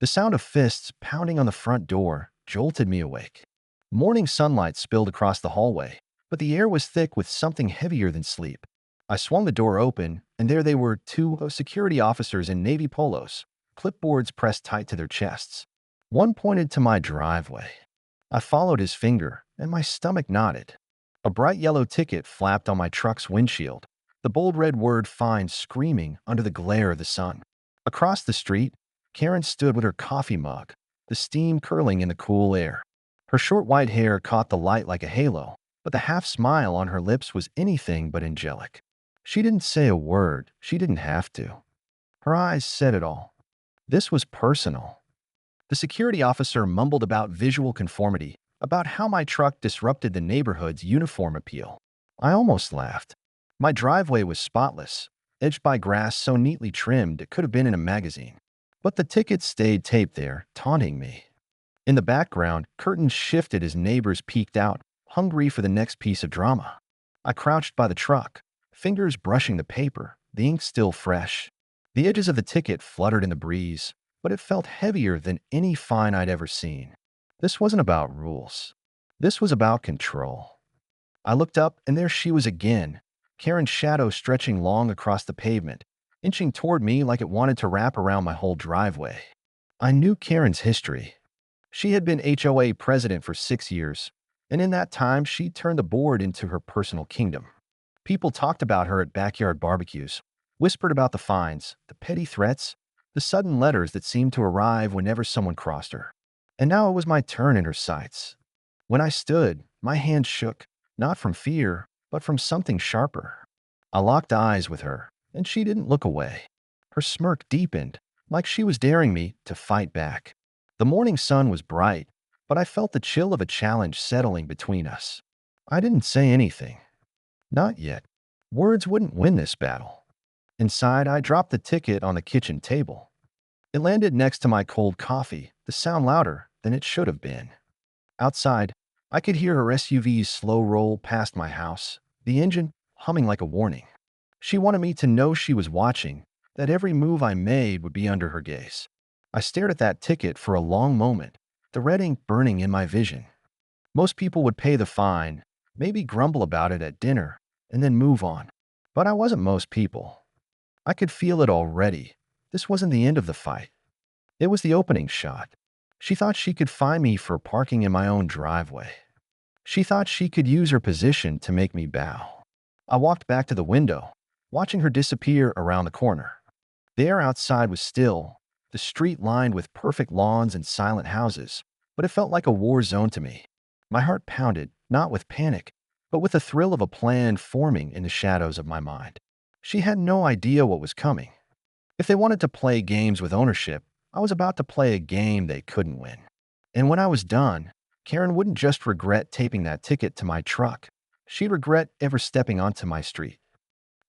The sound of fists pounding on the front door jolted me awake. Morning sunlight spilled across the hallway, but the air was thick with something heavier than sleep. I swung the door open, and there they were, two security officers in navy polos, clipboards pressed tight to their chests. One pointed to my driveway. I followed his finger, and my stomach knotted. A bright yellow ticket flapped on my truck's windshield, the bold red word "fine" screaming under the glare of the sun. Across the street, Karen stood with her coffee mug, the steam curling in the cool air. Her short white hair caught the light like a halo, but the half-smile on her lips was anything but angelic. She didn't say a word. She didn't have to. Her eyes said it all. This was personal. The security officer mumbled about visual conformity, about how my truck disrupted the neighborhood's uniform appeal. I almost laughed. My driveway was spotless, edged by grass so neatly trimmed it could have been in a magazine. But the ticket stayed taped there, taunting me. In the background, curtains shifted as neighbors peeked out, hungry for the next piece of drama. I crouched by the truck, fingers brushing the paper, the ink still fresh. The edges of the ticket fluttered in the breeze, but it felt heavier than any fine I'd ever seen. This wasn't about rules. This was about control. I looked up, and there she was again, Karen's shadow stretching long across the pavement, inching toward me like it wanted to wrap around my whole driveway. I knew Karen's history. She had been HOA president for 6 years, and in that time she turned the board into her personal kingdom. People talked about her at backyard barbecues, whispered about the fines, the petty threats, the sudden letters that seemed to arrive whenever someone crossed her. And now it was my turn in her sights. When I stood, my hands shook, not from fear, but from something sharper. I locked eyes with her, and she didn't look away. Her smirk deepened, like she was daring me to fight back. The morning sun was bright, but I felt the chill of a challenge settling between us. I didn't say anything. Not yet. Words wouldn't win this battle. Inside, I dropped the ticket on the kitchen table. It landed next to my cold coffee, the sound louder than it should have been. Outside, I could hear her SUV's slow roll past my house, the engine humming like a warning. She wanted me to know she was watching, that every move I made would be under her gaze. I stared at that ticket for a long moment, the red ink burning in my vision. Most people would pay the fine, maybe grumble about it at dinner, and then move on. But I wasn't most people. I could feel it already. This wasn't the end of the fight. It was the opening shot. She thought she could find me for parking in my own driveway. She thought she could use her position to make me bow. I walked back to the window, watching her disappear around the corner. The air outside was still, the street lined with perfect lawns and silent houses, but it felt like a war zone to me. My heart pounded, not with panic, but with the thrill of a plan forming in the shadows of my mind. She had no idea what was coming. If they wanted to play games with ownership, I was about to play a game they couldn't win. And when I was done, Karen wouldn't just regret taping that ticket to my truck. She'd regret ever stepping onto my street.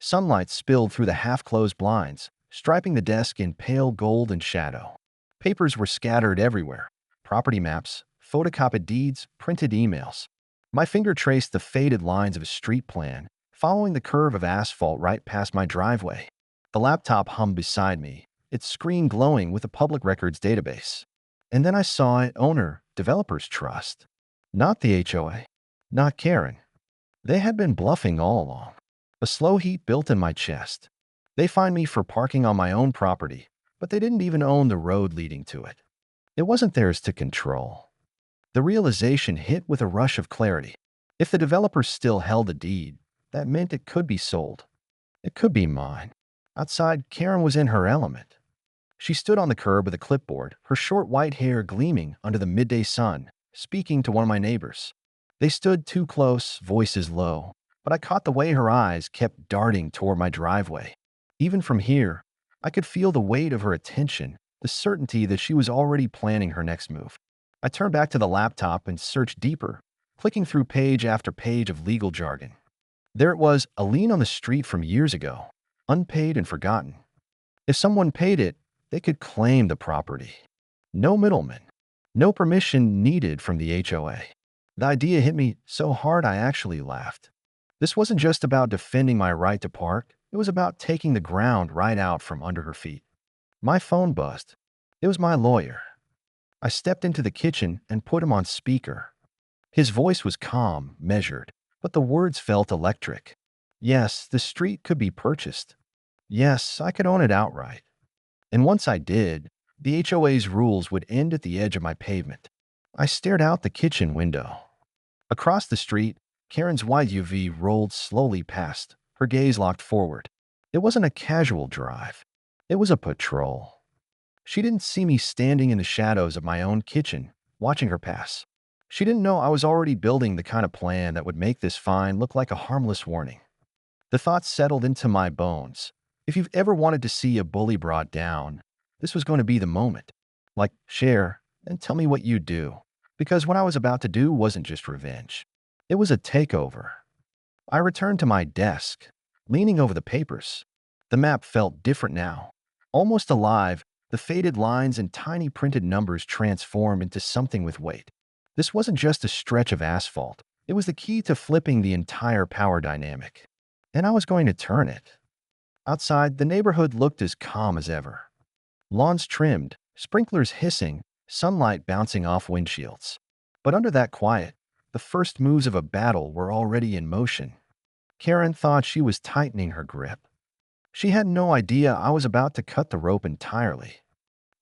Sunlight spilled through the half-closed blinds, striping the desk in pale gold and shadow. Papers were scattered everywhere. Property maps, photocopied deeds, printed emails. My finger traced the faded lines of a street plan, following the curve of asphalt right past my driveway. The laptop hummed beside me, its screen glowing with a public records database. And then I saw it: owner, developers trust. Not the HOA. Not Karen. They had been bluffing all along. A slow heat built in my chest. They fined me for parking on my own property, but they didn't even own the road leading to it. It wasn't theirs to control. The realization hit with a rush of clarity. If the developers still held the deed, that meant it could be sold. It could be mine. Outside, Karen was in her element. She stood on the curb with a clipboard, her short white hair gleaming under the midday sun, speaking to one of my neighbors. They stood too close, voices low, but I caught the way her eyes kept darting toward my driveway. Even from here, I could feel the weight of her attention, the certainty that she was already planning her next move. I turned back to the laptop and searched deeper, clicking through page after page of legal jargon. There it was, a lien on the street from years ago, unpaid and forgotten. If someone paid it, they could claim the property. No middleman. No permission needed from the HOA. The idea hit me so hard I actually laughed. This wasn't just about defending my right to park. It was about taking the ground right out from under her feet. My phone buzzed. It was my lawyer. I stepped into the kitchen and put him on speaker. His voice was calm, measured, but the words felt electric. Yes, the street could be purchased. Yes, I could own it outright. And once I did, the HOA's rules would end at the edge of my pavement. I stared out the kitchen window. Across the street, Karen's white UV rolled slowly past, her gaze locked forward. It wasn't a casual drive. It was a patrol. She didn't see me standing in the shadows of my own kitchen, watching her pass. She didn't know I was already building the kind of plan that would make this fine look like a harmless warning. The thought settled into my bones. If you've ever wanted to see a bully brought down, this was going to be the moment. Like, share, and tell me what you'd do. Because what I was about to do wasn't just revenge. It was a takeover. I returned to my desk, leaning over the papers. The map felt different now. Almost alive, the faded lines and tiny printed numbers transformed into something with weight. This wasn't just a stretch of asphalt. It was the key to flipping the entire power dynamic. And I was going to turn it. Outside, the neighborhood looked as calm as ever. Lawns trimmed, sprinklers hissing, sunlight bouncing off windshields. But under that quiet, the first moves of a battle were already in motion. Karen thought she was tightening her grip. She had no idea I was about to cut the rope entirely.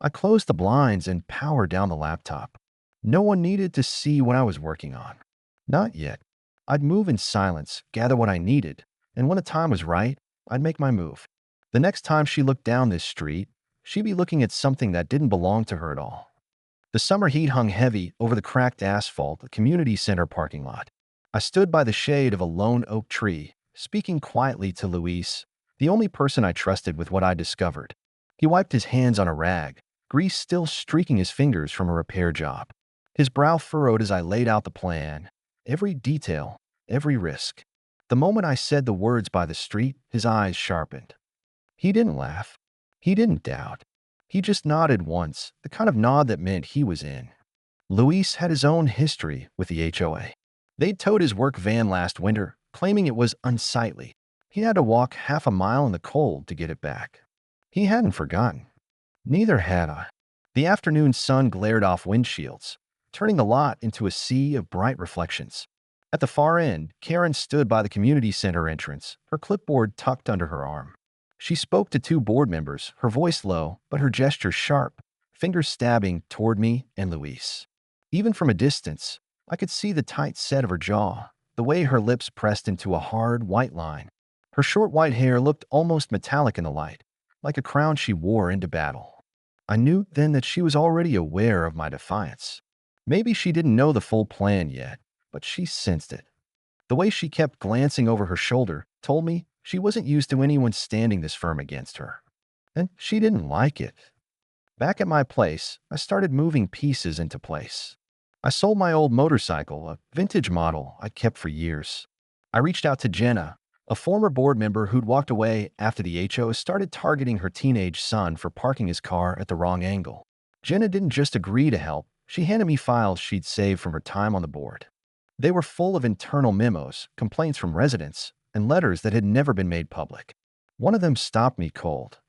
I closed the blinds and powered down the laptop. No one needed to see what I was working on. Not yet. I'd move in silence, gather what I needed, and when the time was right, I'd make my move. The next time she looked down this street, she'd be looking at something that didn't belong to her at all. The summer heat hung heavy over the cracked asphalt of the community center parking lot. I stood by the shade of a lone oak tree, speaking quietly to Luis, the only person I trusted with what I discovered. He wiped his hands on a rag, grease still streaking his fingers from a repair job. His brow furrowed as I laid out the plan, every detail, every risk. The moment I said the words by the street, his eyes sharpened. He didn't laugh. He didn't doubt. He just nodded once, the kind of nod that meant he was in. Luis had his own history with the HOA. They'd towed his work van last winter, claiming it was unsightly. He had to walk half a mile in the cold to get it back. He hadn't forgotten. Neither had I. The afternoon sun glared off windshields, turning the lot into a sea of bright reflections. At the far end, Karen stood by the community center entrance, her clipboard tucked under her arm. She spoke to two board members, her voice low, but her gesture sharp, fingers stabbing toward me and Luis. Even from a distance, I could see the tight set of her jaw, the way her lips pressed into a hard, white line. Her short white hair looked almost metallic in the light, like a crown she wore into battle. I knew then that she was already aware of my defiance. Maybe she didn't know the full plan yet, but she sensed it. The way she kept glancing over her shoulder told me she wasn't used to anyone standing this firm against her. And she didn't like it. Back at my place, I started moving pieces into place. I sold my old motorcycle, a vintage model I'd kept for years. I reached out to Jenna, a former board member who'd walked away after the HO started targeting her teenage son for parking his car at the wrong angle. Jenna didn't just agree to help, she handed me files she'd saved from her time on the board. They were full of internal memos, complaints from residents, and letters that had never been made public. One of them stopped me cold.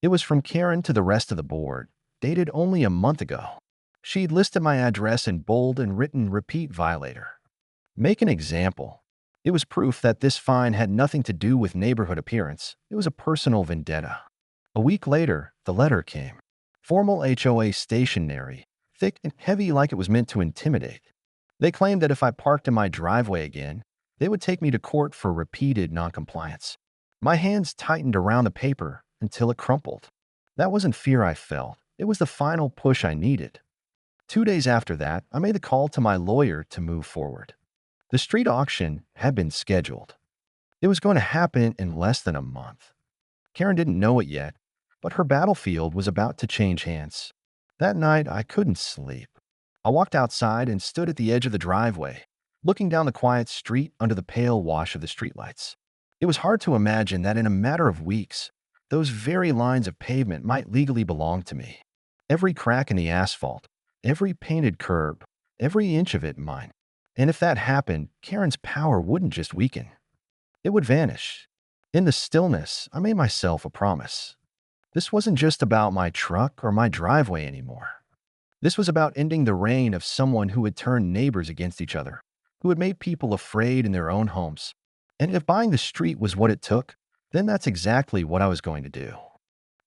It was from Karen to the rest of the board, dated only a month ago. She'd listed my address in bold and written repeat violator. Make an example. It was proof that this fine had nothing to do with neighborhood appearance. It was a personal vendetta. A week later, the letter came. Formal HOA stationery, thick and heavy like it was meant to intimidate. They claimed that if I parked in my driveway again, they would take me to court for repeated noncompliance. My hands tightened around the paper until it crumpled. That wasn't fear I felt. It was the final push I needed. 2 days after that, I made the call to my lawyer to move forward. The street auction had been scheduled. It was going to happen in less than a month. Karen didn't know it yet, but her battlefield was about to change hands. That night, I couldn't sleep. I walked outside and stood at the edge of the driveway, looking down the quiet street under the pale wash of the streetlights. It was hard to imagine that in a matter of weeks, those very lines of pavement might legally belong to me. Every crack in the asphalt, every painted curb, every inch of it mine. And if that happened, Karen's power wouldn't just weaken. It would vanish. In the stillness, I made myself a promise. This wasn't just about my truck or my driveway anymore. This was about ending the reign of someone who had turned neighbors against each other, who had made people afraid in their own homes. And if buying the street was what it took, then that's exactly what I was going to do.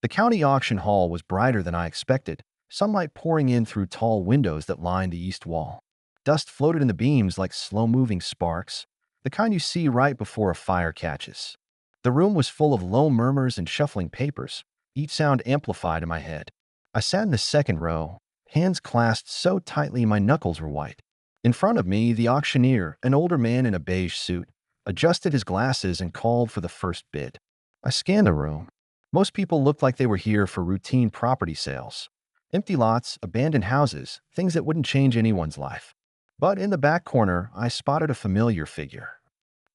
The county auction hall was brighter than I expected, sunlight pouring in through tall windows that lined the east wall. Dust floated in the beams like slow-moving sparks, the kind you see right before a fire catches. The room was full of low murmurs and shuffling papers, each sound amplified in my head. I sat in the second row, hands clasped so tightly my knuckles were white. In front of me, the auctioneer, an older man in a beige suit, adjusted his glasses and called for the first bid. I scanned the room. Most people looked like they were here for routine property sales. Empty lots, abandoned houses, things that wouldn't change anyone's life. But in the back corner, I spotted a familiar figure.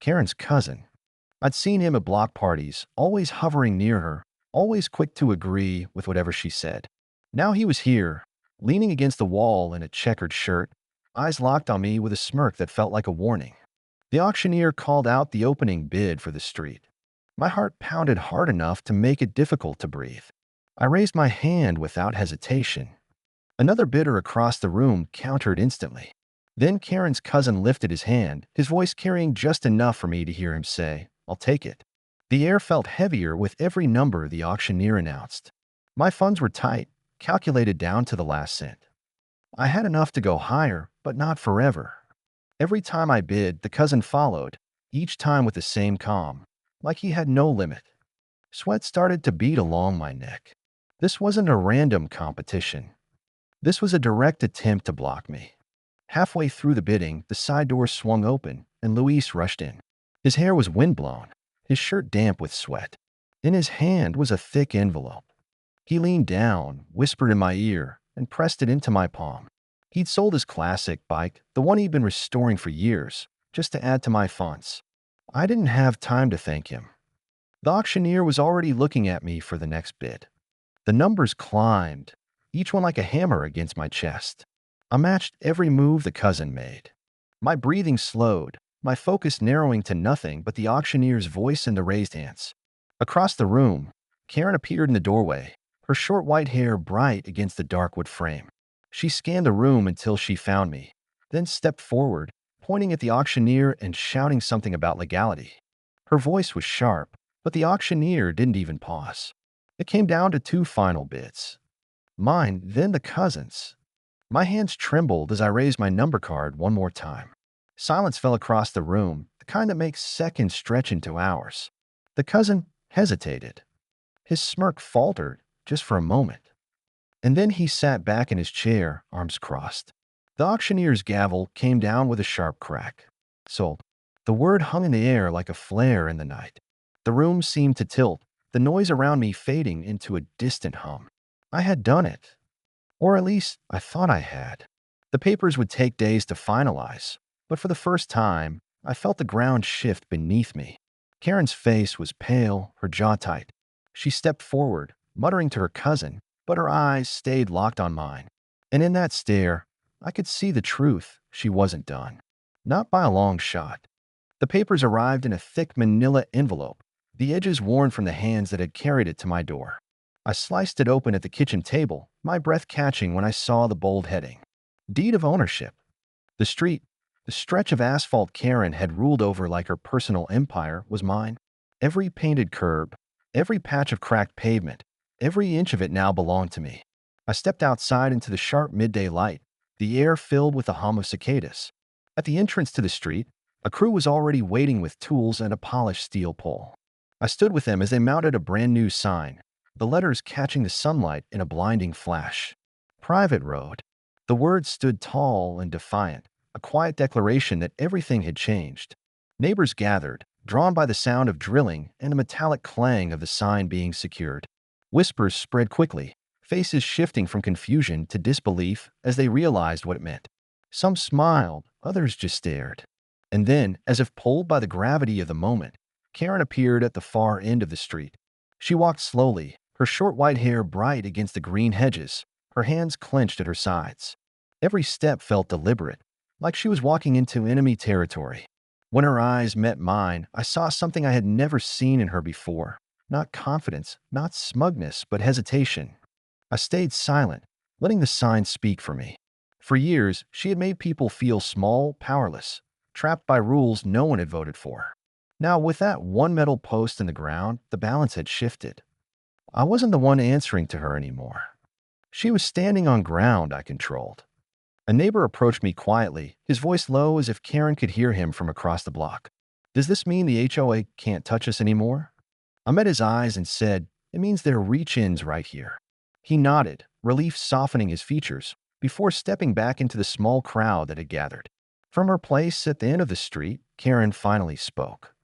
Karen's cousin. I'd seen him at block parties, always hovering near her, always quick to agree with whatever she said. Now he was here, leaning against the wall in a checkered shirt, eyes locked on me with a smirk that felt like a warning. The auctioneer called out the opening bid for the street. My heart pounded hard enough to make it difficult to breathe. I raised my hand without hesitation. Another bidder across the room countered instantly. Then Karen's cousin lifted his hand, his voice carrying just enough for me to hear him say, "I'll take it." The air felt heavier with every number the auctioneer announced. My funds were tight, calculated down to the last cent. I had enough to go higher, but not forever. Every time I bid, the cousin followed, each time with the same calm, like he had no limit. Sweat started to bead along my neck. This wasn't a random competition. This was a direct attempt to block me. Halfway through the bidding, the side door swung open, and Luis rushed in. His hair was windblown, his shirt damp with sweat. In his hand was a thick envelope. He leaned down, whispered in my ear, and pressed it into my palm. He'd sold his classic bike, the one he'd been restoring for years, just to add to my funds. I didn't have time to thank him. The auctioneer was already looking at me for the next bid. The numbers climbed, each one like a hammer against my chest. I matched every move the cousin made. My breathing slowed, my focus narrowing to nothing but the auctioneer's voice and the raised hands. Across the room, Karen appeared in the doorway, her short white hair bright against the dark wood frame. She scanned the room until she found me, then stepped forward, pointing at the auctioneer and shouting something about legality. Her voice was sharp, but the auctioneer didn't even pause. It came down to two final bids. Mine, then the cousin's. My hands trembled as I raised my number card one more time. Silence fell across the room, the kind that makes seconds stretch into hours. The cousin hesitated. His smirk faltered, just for a moment. And then he sat back in his chair, arms crossed. The auctioneer's gavel came down with a sharp crack. Sold. The word hung in the air like a flare in the night. The room seemed to tilt, the noise around me fading into a distant hum. I had done it. Or at least, I thought I had. The papers would take days to finalize, but for the first time, I felt the ground shift beneath me. Karen's face was pale, her jaw tight. She stepped forward, muttering to her cousin, but her eyes stayed locked on mine. And in that stare, I could see the truth. She wasn't done. Not by a long shot. The papers arrived in a thick manila envelope, the edges worn from the hands that had carried it to my door. I sliced it open at the kitchen table, my breath catching when I saw the bold heading. Deed of ownership. The street, the stretch of asphalt Karen had ruled over like her personal empire, was mine. Every painted curb, every patch of cracked pavement, every inch of it now belonged to me. I stepped outside into the sharp midday light, the air filled with the hum of cicadas. At the entrance to the street, a crew was already waiting with tools and a polished steel pole. I stood with them as they mounted a brand new sign, the letters catching the sunlight in a blinding flash. Private road. The words stood tall and defiant, a quiet declaration that everything had changed. Neighbors gathered, drawn by the sound of drilling and the metallic clang of the sign being secured. Whispers spread quickly, faces shifting from confusion to disbelief as they realized what it meant. Some smiled, others just stared. And then, as if pulled by the gravity of the moment, Karen appeared at the far end of the street. She walked slowly, her short white hair bright against the green hedges, her hands clenched at her sides. Every step felt deliberate, like she was walking into enemy territory. When her eyes met mine, I saw something I had never seen in her before. Not confidence, not smugness, but hesitation. I stayed silent, letting the sign speak for me. For years, she had made people feel small, powerless, trapped by rules no one had voted for. Now, with that one metal post in the ground, the balance had shifted. I wasn't the one answering to her anymore. She was standing on ground I controlled. A neighbor approached me quietly, his voice low as if Karen could hear him from across the block. "Does this mean the HOA can't touch us anymore?" I met his eyes and said, "It means there are reach-ins right here." He nodded, relief softening his features, before stepping back into the small crowd that had gathered. From her place at the end of the street, Karen finally spoke.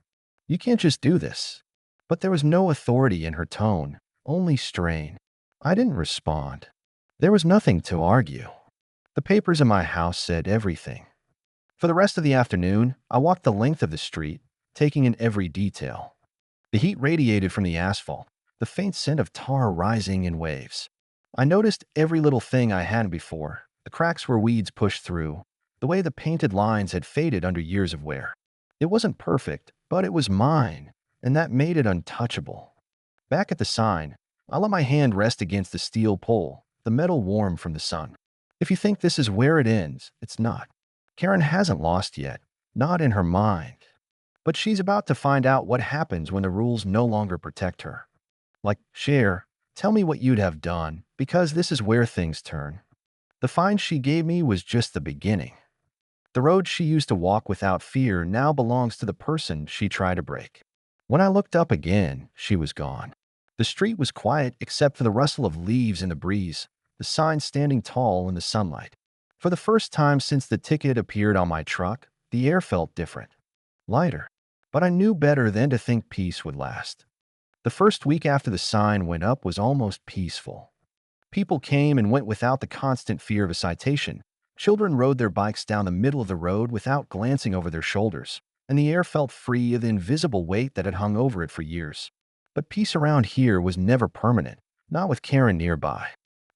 "You can't just do this." But there was no authority in her tone, only strain. I didn't respond. There was nothing to argue. The papers in my house said everything. For the rest of the afternoon, I walked the length of the street, taking in every detail. The heat radiated from the asphalt, the faint scent of tar rising in waves. I noticed every little thing I hadn't before, the cracks where weeds pushed through, the way the painted lines had faded under years of wear. It wasn't perfect, but it was mine, and that made it untouchable. Back at the sign, I let my hand rest against the steel pole, the metal warm from the sun. If you think this is where it ends, it's not. Karen hasn't lost yet, not in her mind. But she's about to find out what happens when the rules no longer protect her. Like, "Share, tell me what you'd have done, because this is where things turn." The fine she gave me was just the beginning. The road she used to walk without fear now belongs to the person she tried to break. When I looked up again, she was gone. The street was quiet except for the rustle of leaves in the breeze, the sign standing tall in the sunlight. For the first time since the ticket appeared on my truck, the air felt different, lighter. But I knew better than to think peace would last. The first week after the sign went up was almost peaceful. People came and went without the constant fear of a citation. Children rode their bikes down the middle of the road without glancing over their shoulders, and the air felt free of the invisible weight that had hung over it for years. But peace around here was never permanent, not with Karen nearby.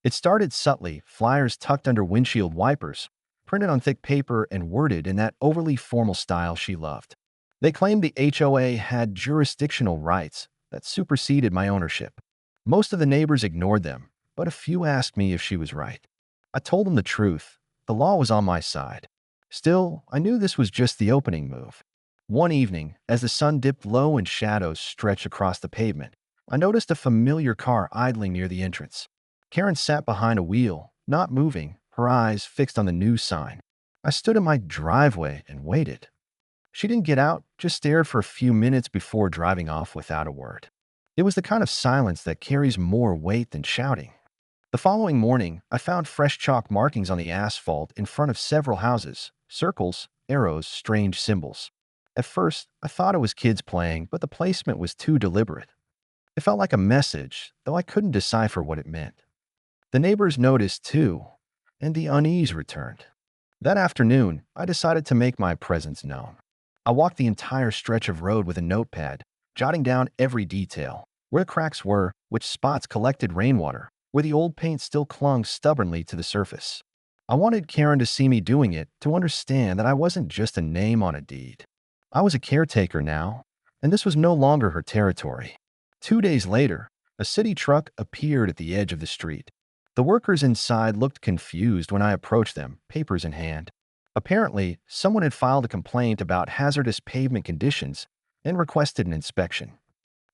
It started subtly, flyers tucked under windshield wipers, printed on thick paper and worded in that overly formal style she loved. They claimed the HOA had jurisdictional rights that superseded my ownership. Most of the neighbors ignored them, but a few asked me if she was right. I told them the truth. The law was on my side. Still, I knew this was just the opening move. One evening, as the sun dipped low and shadows stretched across the pavement, I noticed a familiar car idling near the entrance. Karen sat behind a wheel, not moving, her eyes fixed on the new sign. I stood in my driveway and waited. She didn't get out, just stared for a few minutes before driving off without a word. It was the kind of silence that carries more weight than shouting. The following morning, I found fresh chalk markings on the asphalt in front of several houses, circles, arrows, strange symbols. At first, I thought it was kids playing, but the placement was too deliberate. It felt like a message, though I couldn't decipher what it meant. The neighbors noticed too, and the unease returned. That afternoon, I decided to make my presence known. I walked the entire stretch of road with a notepad, jotting down every detail, where the cracks were, which spots collected rainwater, where the old paint still clung stubbornly to the surface. I wanted Karen to see me doing it, to understand that I wasn't just a name on a deed. I was a caretaker now, and this was no longer her territory. 2 days later, a city truck appeared at the edge of the street. The workers inside looked confused when I approached them, papers in hand. Apparently, someone had filed a complaint about hazardous pavement conditions and requested an inspection.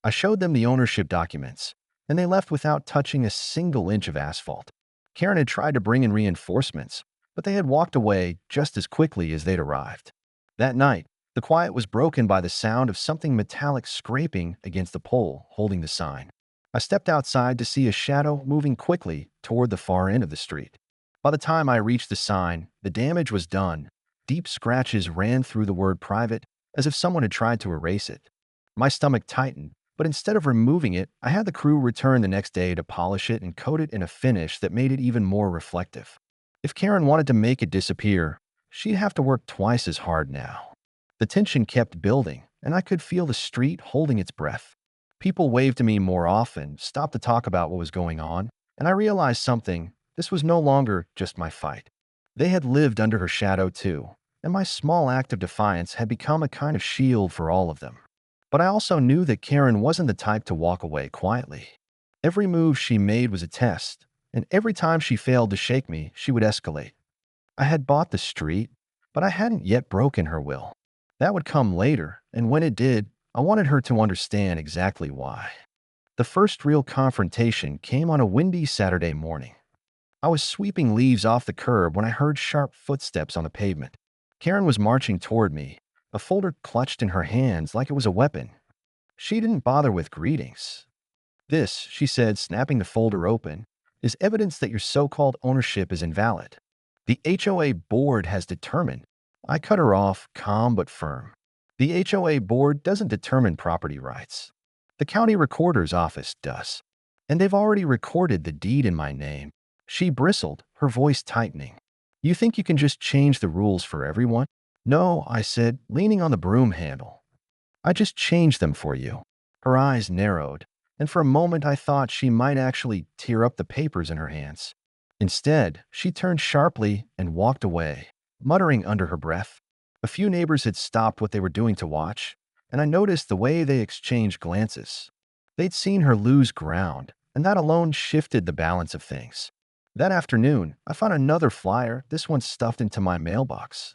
I showed them the ownership documents, and they left without touching a single inch of asphalt. Karen had tried to bring in reinforcements, but they had walked away just as quickly as they'd arrived. That night, the quiet was broken by the sound of something metallic scraping against the pole holding the sign. I stepped outside to see a shadow moving quickly toward the far end of the street. By the time I reached the sign, the damage was done. Deep scratches ran through the word private, as if someone had tried to erase it. My stomach tightened, but instead of removing it, I had the crew return the next day to polish it and coat it in a finish that made it even more reflective. If Karen wanted to make it disappear, she'd have to work twice as hard now. The tension kept building, and I could feel the street holding its breath. People waved to me more often, stopped to talk about what was going on, and I realized something. This was no longer just my fight. They had lived under her shadow too, and my small act of defiance had become a kind of shield for all of them. But I also knew that Karen wasn't the type to walk away quietly. Every move she made was a test, and every time she failed to shake me, she would escalate. I had bought the street, but I hadn't yet broken her will. That would come later, and when it did, I wanted her to understand exactly why. The first real confrontation came on a windy Saturday morning. I was sweeping leaves off the curb when I heard sharp footsteps on the pavement. Karen was marching toward me, a folder clutched in her hands like it was a weapon. She didn't bother with greetings. "This," she said, snapping the folder open, "is evidence that your so-called ownership is invalid. The HOA board has determined." I cut her off, calm but firm. "The HOA board doesn't determine property rights. The county recorder's office does. And they've already recorded the deed in my name." She bristled, her voice tightening. "You think you can just change the rules for everyone?" "No," I said, leaning on the broom handle. "I just changed them for you." Her eyes narrowed, and for a moment I thought she might actually tear up the papers in her hands. Instead, she turned sharply and walked away, muttering under her breath. A few neighbors had stopped what they were doing to watch, and I noticed the way they exchanged glances. They'd seen her lose ground, and that alone shifted the balance of things. That afternoon, I found another flyer, this one stuffed into my mailbox.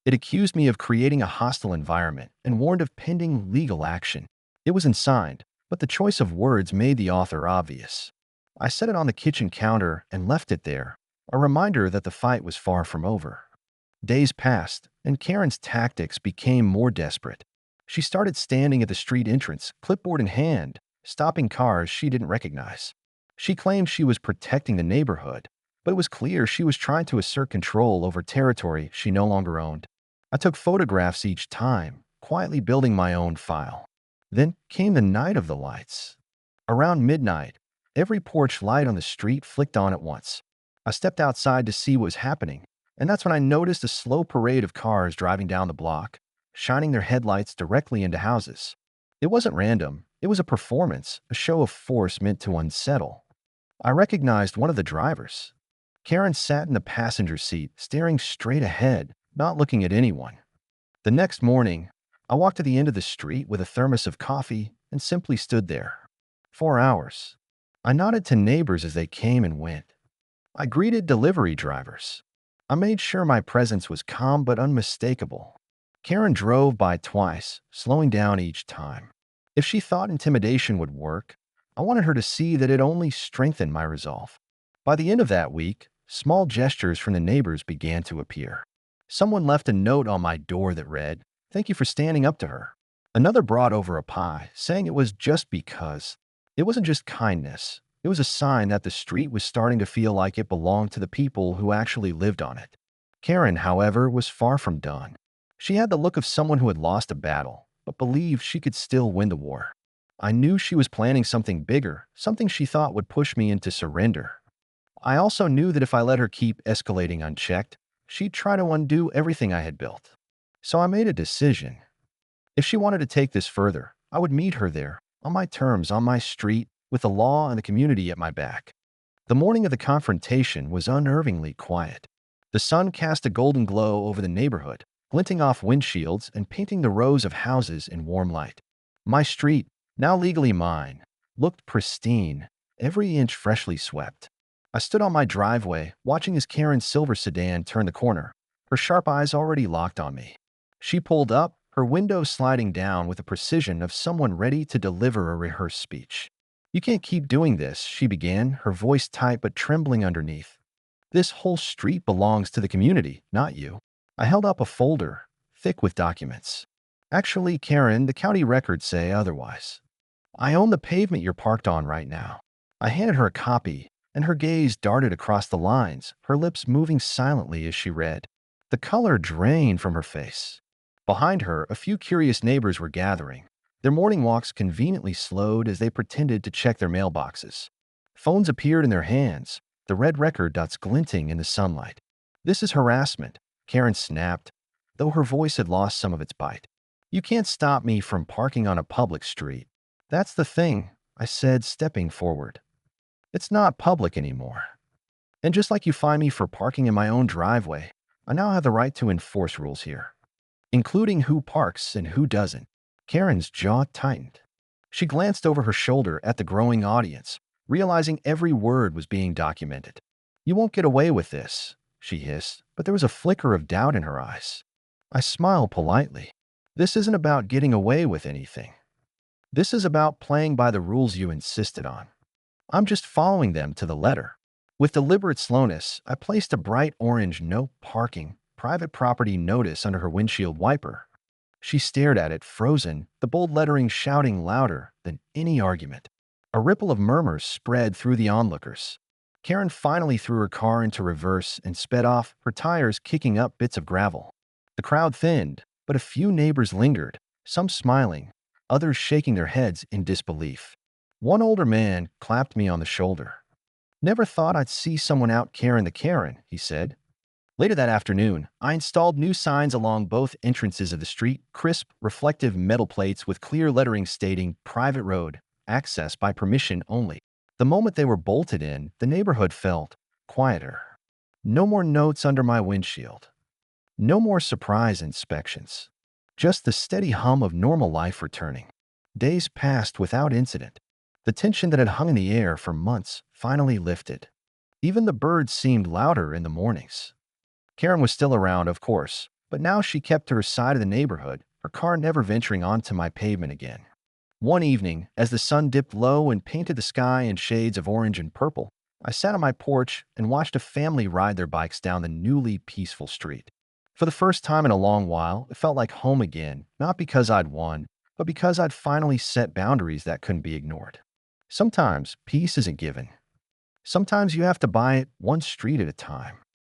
It accused me of creating a hostile environment and warned of pending legal action. It wasn't signed, but the choice of words made the author obvious. I set it on the kitchen counter and left it there, a reminder that the fight was far from over. Days passed, and Karen's tactics became more desperate. She started standing at the street entrance, clipboard in hand, stopping cars she didn't recognize. She claimed she was protecting the neighborhood, but it was clear she was trying to assert control over territory she no longer owned. I took photographs each time, quietly building my own file. Then came the night of the lights. Around midnight, every porch light on the street flicked on at once. I stepped outside to see what was happening, and that's when I noticed a slow parade of cars driving down the block, shining their headlights directly into houses. It wasn't random, it was a performance, a show of force meant to unsettle. I recognized one of the drivers. Karen sat in the passenger seat, staring straight ahead, not looking at anyone. The next morning, I walked to the end of the street with a thermos of coffee and simply stood there. 4 hours. I nodded to neighbors as they came and went. I greeted delivery drivers. I made sure my presence was calm but unmistakable. Karen drove by twice, slowing down each time. If she thought intimidation would work, I wanted her to see that it only strengthened my resolve. By the end of that week, small gestures from the neighbors began to appear. Someone left a note on my door that read, "Thank you for standing up to her." Another brought over a pie, saying it was just because. It wasn't just kindness. It was a sign that the street was starting to feel like it belonged to the people who actually lived on it. Karen, however, was far from done. She had the look of someone who had lost a battle, but believed she could still win the war. I knew she was planning something bigger, something she thought would push me into surrender. I also knew that if I let her keep escalating unchecked, she'd try to undo everything I had built. So I made a decision. If she wanted to take this further, I would meet her there, on my terms, on my street, with the law and the community at my back. The morning of the confrontation was unnervingly quiet. The sun cast a golden glow over the neighborhood, glinting off windshields and painting the rows of houses in warm light. My street, now legally mine, looked pristine, every inch freshly swept. I stood on my driveway, watching as Karen's silver sedan turned the corner, her sharp eyes already locked on me. She pulled up, her window sliding down with the precision of someone ready to deliver a rehearsed speech. "You can't keep doing this," she began, her voice tight but trembling underneath. "This whole street belongs to the community, not you." I held up a folder, thick with documents. "Actually, Karen, the county records say otherwise. I own the pavement you're parked on right now." I handed her a copy, and her gaze darted across the lines, her lips moving silently as she read. The color drained from her face. Behind her, a few curious neighbors were gathering, their morning walks conveniently slowed as they pretended to check their mailboxes. Phones appeared in their hands, the red record dots glinting in the sunlight. "This is harassment," Karen snapped, though her voice had lost some of its bite. "You can't stop me from parking on a public street." "That's the thing," I said, stepping forward. "It's not public anymore. And just like you fine me for parking in my own driveway, I now have the right to enforce rules here, including who parks and who doesn't." Karen's jaw tightened. She glanced over her shoulder at the growing audience, realizing every word was being documented. "You won't get away with this," she hissed, but there was a flicker of doubt in her eyes. I smiled politely. "This isn't about getting away with anything. This is about playing by the rules you insisted on. I'm just following them to the letter." With deliberate slowness, I placed a bright orange "No Parking, Private Property" notice under her windshield wiper. She stared at it, frozen, the bold lettering shouting louder than any argument. A ripple of murmurs spread through the onlookers. Karen finally threw her car into reverse and sped off, her tires kicking up bits of gravel. The crowd thinned, but a few neighbors lingered, some smiling, others shaking their heads in disbelief. One older man clapped me on the shoulder. "Never thought I'd see someone out Karen the Karen," he said. Later that afternoon, I installed new signs along both entrances of the street, crisp, reflective metal plates with clear lettering stating "Private Road, Access by Permission Only." The moment they were bolted in, the neighborhood felt quieter. No more notes under my windshield. No more surprise inspections. Just the steady hum of normal life returning. Days passed without incident. The tension that had hung in the air for months finally lifted. Even the birds seemed louder in the mornings. Karen was still around, of course, but now she kept to her side of the neighborhood, her car never venturing onto my pavement again. One evening, as the sun dipped low and painted the sky in shades of orange and purple, I sat on my porch and watched a family ride their bikes down the newly peaceful street. For the first time in a long while, it felt like home again, not because I'd won, but because I'd finally set boundaries that couldn't be ignored. Sometimes peace isn't given. Sometimes you have to buy it one street at a time.